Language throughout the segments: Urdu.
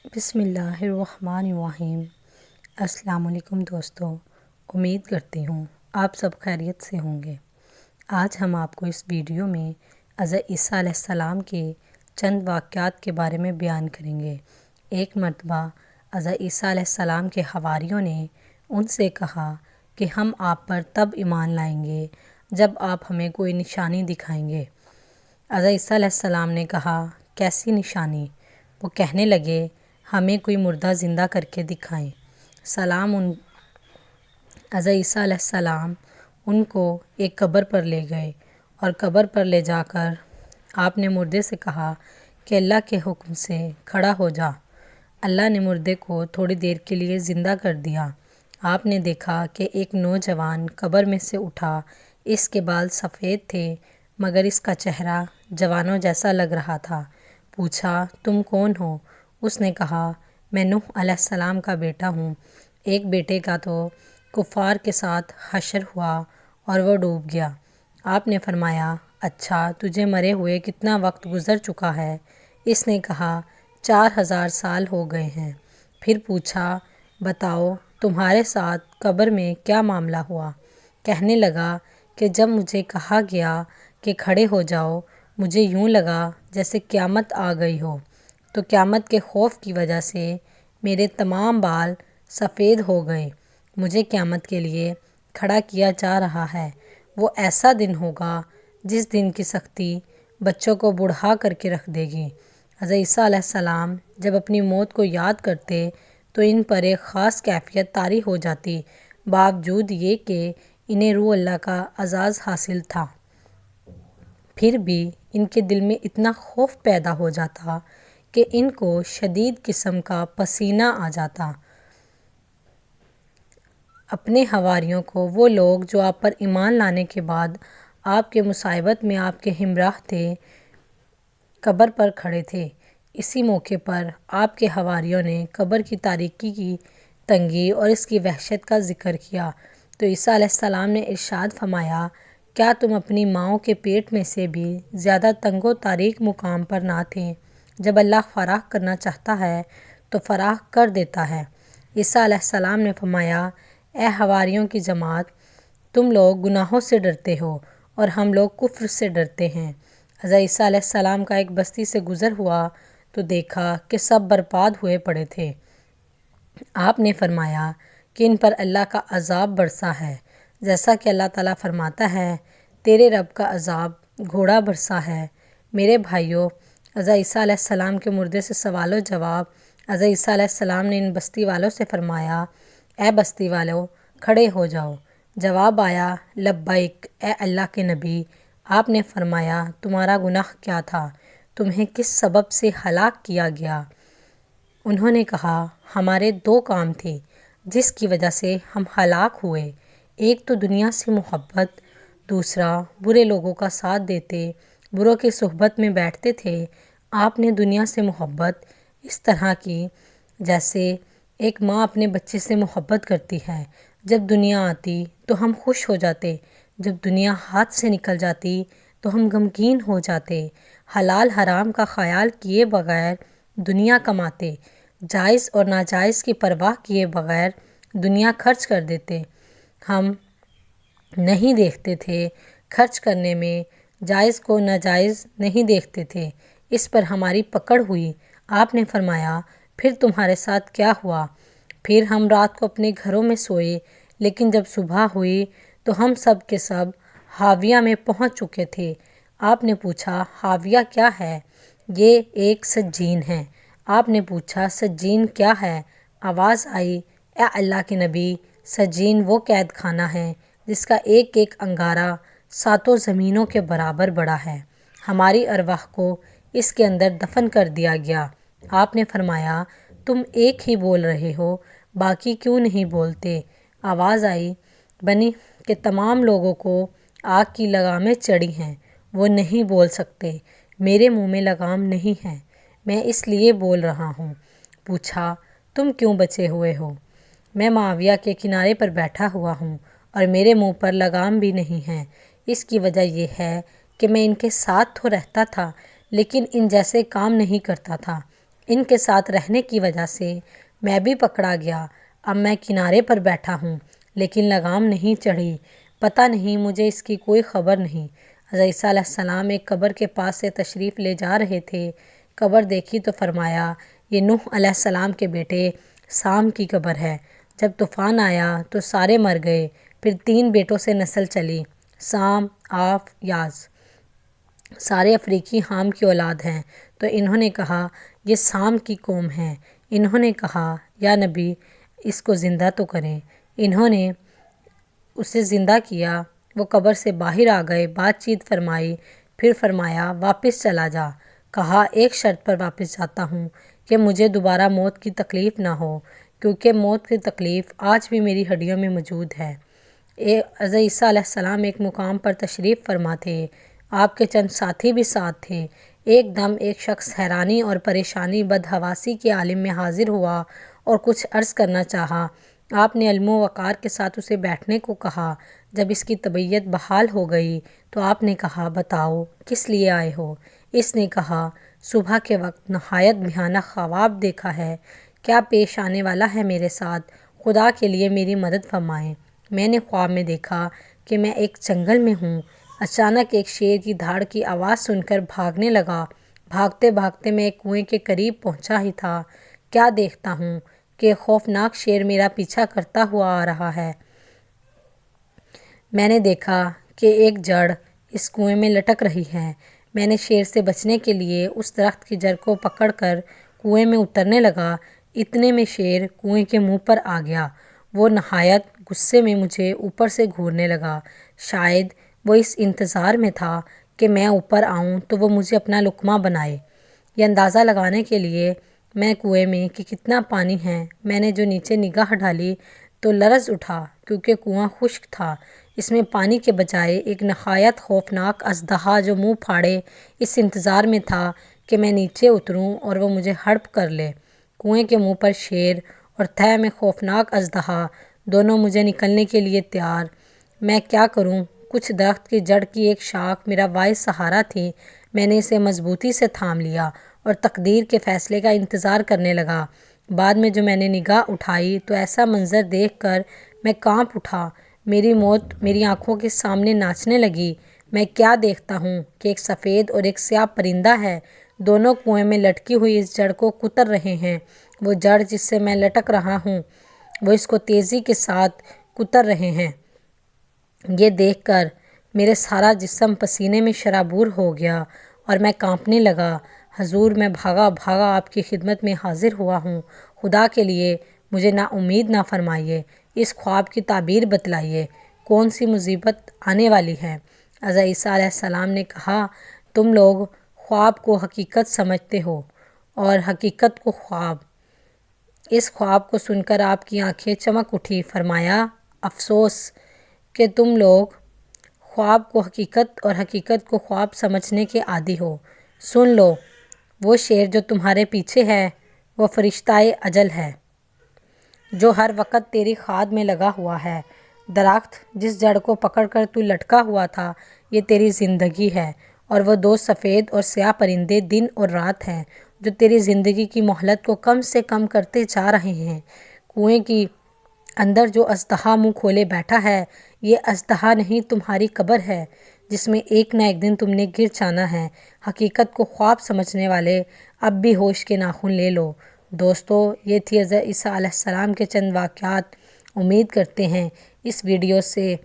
بسم اللہ الرحمن الرحیم۔ السلام علیکم دوستو، امید کرتی ہوں آپ سب خیریت سے ہوں گے۔ آج ہم آپ کو اس ویڈیو میں حضرت عیسیٰ علیہ السلام کے چند واقعات کے بارے میں بیان کریں گے۔ ایک مرتبہ حضرت عیسیٰ علیہ السلام کے حواریوں نے ان سے کہا کہ ہم آپ پر تب ایمان لائیں گے جب آپ ہمیں کوئی نشانی دکھائیں گے۔ حضرت عیسیٰ علیہ السلام نے کہا، کیسی نشانی؟ وہ کہنے لگے، ہمیں کوئی مردہ زندہ کر کے دکھائیں۔ حضرت عیسیٰ علیہ السلام ان کو ایک قبر پر لے گئے اور قبر پر لے جا کر آپ نے مردے سے کہا کہ اللہ کے حکم سے کھڑا ہو جا۔ اللہ نے مردے کو تھوڑی دیر کے لیے زندہ کر دیا۔ آپ نے دیکھا کہ ایک نوجوان قبر میں سے اٹھا۔ اس کے بال سفید تھے مگر اس کا چہرہ جوانوں جیسا لگ رہا تھا۔ پوچھا، تم کون ہو؟ اس نے کہا، میں نوح علیہ السلام کا بیٹا ہوں۔ ایک بیٹے کا تو کفار کے ساتھ حشر ہوا اور وہ ڈوب گیا۔ آپ نے فرمایا، اچھا تجھے مرے ہوئے کتنا وقت گزر چکا ہے؟ اس نے کہا، 4000 سال ہو گئے ہیں۔ پھر پوچھا، بتاؤ تمہارے ساتھ قبر میں کیا معاملہ ہوا؟ کہنے لگا کہ جب مجھے کہا گیا کہ کھڑے ہو جاؤ، مجھے یوں لگا جیسے قیامت آ گئی ہو، تو قیامت کے خوف کی وجہ سے میرے تمام بال سفید ہو گئے۔ مجھے قیامت کے لیے کھڑا کیا جا رہا ہے۔ وہ ایسا دن ہوگا جس دن کی سختی بچوں کو بڑھا کر کے رکھ دے گی۔ حضرت عیسیٰ علیہ السلام جب اپنی موت کو یاد کرتے تو ان پر ایک خاص کیفیت طاری ہو جاتی، باوجود یہ کہ انہیں روح اللہ کا اعزاز حاصل تھا۔ پھر بھی ان کے دل میں اتنا خوف پیدا ہو جاتا کہ ان کو شدید قسم کا پسینہ آ جاتا۔ اپنے حواریوں کو، وہ لوگ جو آپ پر ایمان لانے کے بعد آپ کے مصائبت میں آپ کے ہمراہ تھے، قبر پر کھڑے تھے۔ اسی موقع پر آپ کے حواریوں نے قبر کی تاریکی کی تنگی اور اس کی وحشت کا ذکر کیا تو عیسیٰ علیہ السلام نے ارشاد فرمایا، کیا تم اپنی ماؤں کے پیٹ میں سے بھی زیادہ تنگ و تاریک مقام پر نہ تھے؟ جب اللہ فراخ کرنا چاہتا ہے تو فراخ کر دیتا ہے۔ عیسیٰ علیہ السلام نے فرمایا، اے حواریوں کی جماعت، تم لوگ گناہوں سے ڈرتے ہو اور ہم لوگ کفر سے ڈرتے ہیں۔ حضرت عیسیٰ علیہ السلام کا ایک بستی سے گزر ہوا تو دیکھا کہ سب برباد ہوئے پڑے تھے۔ آپ نے فرمایا کہ ان پر اللہ کا عذاب برسا ہے، جیسا کہ اللہ تعالیٰ فرماتا ہے، تیرے رب کا عذاب گھوڑا برسا ہے۔ میرے بھائیوں، حضرت عیسیٰ علیہ السلام کے مردے سے سوال و جواب۔ حضرت عیسیٰ علیہ السلام نے ان بستی والوں سے فرمایا، اے بستی والو، کھڑے ہو جاؤ۔ جواب آیا، لبیک اے اللہ کے نبی۔ آپ نے فرمایا، تمہارا گناہ کیا تھا؟ تمہیں کس سبب سے ہلاک کیا گیا؟ انہوں نے کہا، ہمارے 2 کام تھے جس کی وجہ سے ہم ہلاک ہوئے۔ ایک تو دنیا سے محبت، دوسرا برے لوگوں کا ساتھ دیتے، بروں کی صحبت میں بیٹھتے تھے۔ آپ نے دنیا سے محبت اس طرح کی جیسے ایک ماں اپنے بچے سے محبت کرتی ہے۔ جب دنیا آتی تو ہم خوش ہو جاتے، جب دنیا ہاتھ سے نکل جاتی تو ہم غمگین ہو جاتے۔ حلال حرام کا خیال کیے بغیر دنیا کماتے، جائز اور ناجائز کی پرواہ کیے بغیر دنیا خرچ کر دیتے۔ ہم نہیں دیکھتے تھے خرچ کرنے میں، جائز کو ناجائز نہیں دیکھتے تھے۔ اس پر ہماری پکڑ ہوئی۔ آپ نے فرمایا، پھر تمہارے ساتھ کیا ہوا؟ پھر ہم رات کو اپنے گھروں میں سوئے، لیکن جب صبح ہوئی تو ہم سب کے سب حاویہ میں پہنچ چکے تھے۔ آپ نے پوچھا، حاویہ کیا ہے؟ یہ ایک سجین ہے۔ آپ نے پوچھا، سجین کیا ہے؟ آواز آئی، اے اللہ کے نبی، سجین وہ قید خانہ ہے جس کا ایک ایک انگارہ 7 زمینوں کے برابر بڑا ہے۔ ہماری ارواح کو اس کے اندر دفن کر دیا گیا۔ آپ نے فرمایا، تم ایک ہی بول رہے ہو، باقی کیوں نہیں بولتے؟ آواز آئی، بنی کہ تمام لوگوں کو آگ کی لگامیں چڑھی ہیں، وہ نہیں بول سکتے، میرے منہ میں لگام نہیں ہے، میں اس لیے بول رہا ہوں۔ پوچھا، تم کیوں بچے ہوئے ہو؟ میں معاویہ کے کنارے پر بیٹھا ہوا ہوں اور میرے منہ پر لگام بھی نہیں ہے۔ اس کی وجہ یہ ہے کہ میں ان کے ساتھ تو رہتا تھا لیکن ان جیسے کام نہیں کرتا تھا۔ ان کے ساتھ رہنے کی وجہ سے میں بھی پکڑا گیا۔ اب میں کنارے پر بیٹھا ہوں لیکن لگام نہیں چڑھی۔ پتہ نہیں، مجھے اس کی کوئی خبر نہیں۔ حضرت عیسیٰ علیہ السلام ایک قبر کے پاس سے تشریف لے جا رہے تھے۔ قبر دیکھی تو فرمایا، یہ نوح علیہ السلام کے بیٹے سام کی قبر ہے۔ جب طوفان آیا تو سارے مر گئے۔ پھر 3 بیٹوں سے نسل چلی، سام، آف، یاز۔ سارے افریقی حام کی اولاد ہیں۔ تو انہوں نے کہا، یہ سام کی قوم ہے۔ انہوں نے کہا، یا نبی، اس کو زندہ تو کریں۔ انہوں نے اسے زندہ کیا۔ وہ قبر سے باہر آ گئے، بات چیت فرمائی، پھر فرمایا، واپس چلا جا۔ کہا، ایک شرط پر واپس جاتا ہوں کہ مجھے دوبارہ موت کی تکلیف نہ ہو، کیونکہ موت کی تکلیف آج بھی میری ہڈیوں میں موجود ہے۔ حضرت عیسیٰ علیہ السلام ایک مقام پر تشریف فرما تھے۔ آپ کے چند ساتھی بھی ساتھ تھے۔ ایک دم ایک شخص حیرانی اور پریشانی بدحواسی کے عالم میں حاضر ہوا اور کچھ عرض کرنا چاہا۔ آپ نے علم و وقار کے ساتھ اسے بیٹھنے کو کہا۔ جب اس کی طبیعت بحال ہو گئی تو آپ نے کہا، بتاؤ کس لیے آئے ہو؟ اس نے کہا، صبح کے وقت نہایت بھیانک خواب دیکھا ہے۔ کیا پیش آنے والا ہے میرے ساتھ؟ خدا کے لیے میری مدد فرمائیں۔ میں نے خواب میں دیکھا کہ میں ایک جنگل میں ہوں۔ اچانک ایک شیر کی دھاڑ کی آواز سن کر بھاگنے لگا۔ بھاگتے بھاگتے میں ایک کنویں کے قریب پہنچا ہی تھا، کیا دیکھتا ہوں کہ خوفناک شیر میرا پیچھا کرتا ہوا آ رہا ہے۔ میں نے دیکھا کہ ایک جڑ اس کنویں میں لٹک رہی ہے۔ میں نے شیر سے بچنے کے لیے اس درخت کی جڑ کو پکڑ کر کنویں میں اترنے لگا۔ اتنے میں شیر کنویں کے منہ پر آ گیا۔ وہ نہایت غصے میں مجھے اوپر سے گھورنے لگا۔ شاید وہ اس انتظار میں تھا کہ میں اوپر آؤں تو وہ مجھے اپنا لقمہ بنائے۔ یہ اندازہ لگانے کے لیے میں کنویں میں کہ کتنا پانی ہے، میں نے جو نیچے نگاہ ڈالی تو لرز اٹھا، کیونکہ کنواں خشک تھا۔ اس میں پانی کے بجائے ایک نہایت خوفناک اژدہا جو منہ پھاڑے اس انتظار میں تھا کہ میں نیچے اتروں اور وہ مجھے ہڑپ کر لے۔ کنویں کے منہ پر شیر اور تہہ میں خوفناک اژدہا، دونوں مجھے نکلنے کے لیے تیار۔ میں کیا کروں؟ کچھ درخت کی جڑ کی ایک شاخ میرا واحد سہارا تھی۔ میں نے اسے مضبوطی سے تھام لیا اور تقدیر کے فیصلے کا انتظار کرنے لگا۔ بعد میں جو میں نے نگاہ اٹھائی تو ایسا منظر دیکھ کر میں کانپ اٹھا۔ میری موت میری آنکھوں کے سامنے ناچنے لگی۔ میں کیا دیکھتا ہوں کہ ایک سفید اور ایک سیاہ پرندہ ہے، دونوں کنویں میں لٹکی ہوئی اس جڑ کو کتر رہے ہیں۔ وہ جڑ جس سے میں لٹک رہا ہوں، وہ اس کو تیزی کے ساتھ کتر رہے ہیں۔ یہ دیکھ کر میرے سارا جسم پسینے میں شرابور ہو گیا اور میں کانپنے لگا۔ حضور، میں بھاگا بھاگا آپ کی خدمت میں حاضر ہوا ہوں۔ خدا کے لیے مجھے نا امید نہ فرمائیے۔ اس خواب کی تعبیر بتلائیے، کون سی مصیبت آنے والی ہے؟ حضرت عیسیٰ علیہ السلام نے کہا، تم لوگ خواب کو حقیقت سمجھتے ہو اور حقیقت کو خواب۔ اس خواب کو سن کر آپ کی آنکھیں چمک اٹھی۔ فرمایا، افسوس کہ تم لوگ خواب کو حقیقت اور حقیقت کو خواب سمجھنے کے عادی ہو۔ سن لو، وہ شیر جو تمہارے پیچھے ہے وہ فرشتہ اجل ہے، جو ہر وقت تیری کھاد میں لگا ہوا ہے۔ درخت جس جڑ کو پکڑ کر تو لٹکا ہوا تھا، یہ تیری زندگی ہے، اور وہ 2 سفید اور سیاہ پرندے دن اور رات ہیں جو تیری زندگی کی مہلت کو کم سے کم کرتے جا رہے ہیں۔ کنویں کی اندر جو اژدہا منہ کھولے بیٹھا ہے، یہ اژدہا نہیں، تمہاری قبر ہے، جس میں ایک نہ ایک دن تم نے گر جانا ہے۔ حقیقت کو خواب سمجھنے والے اب بھی ہوش کے ناخن لے لو۔ دوستو، یہ تھی حضرت عیسیٰ علیہ السلام کے چند واقعات۔ امید کرتے ہیں اس ویڈیو سے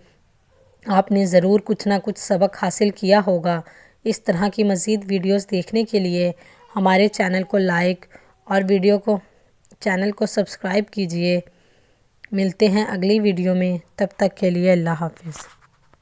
آپ نے ضرور کچھ نہ کچھ سبق حاصل کیا ہوگا۔ اس طرح کی مزید ویڈیوز دیکھنے کے لیے ہمارے چینل کو لائک اور چینل کو سبسکرائب کیجیے۔ ملتے ہیں اگلی ویڈیو میں، تب تک کے لیے اللہ حافظ۔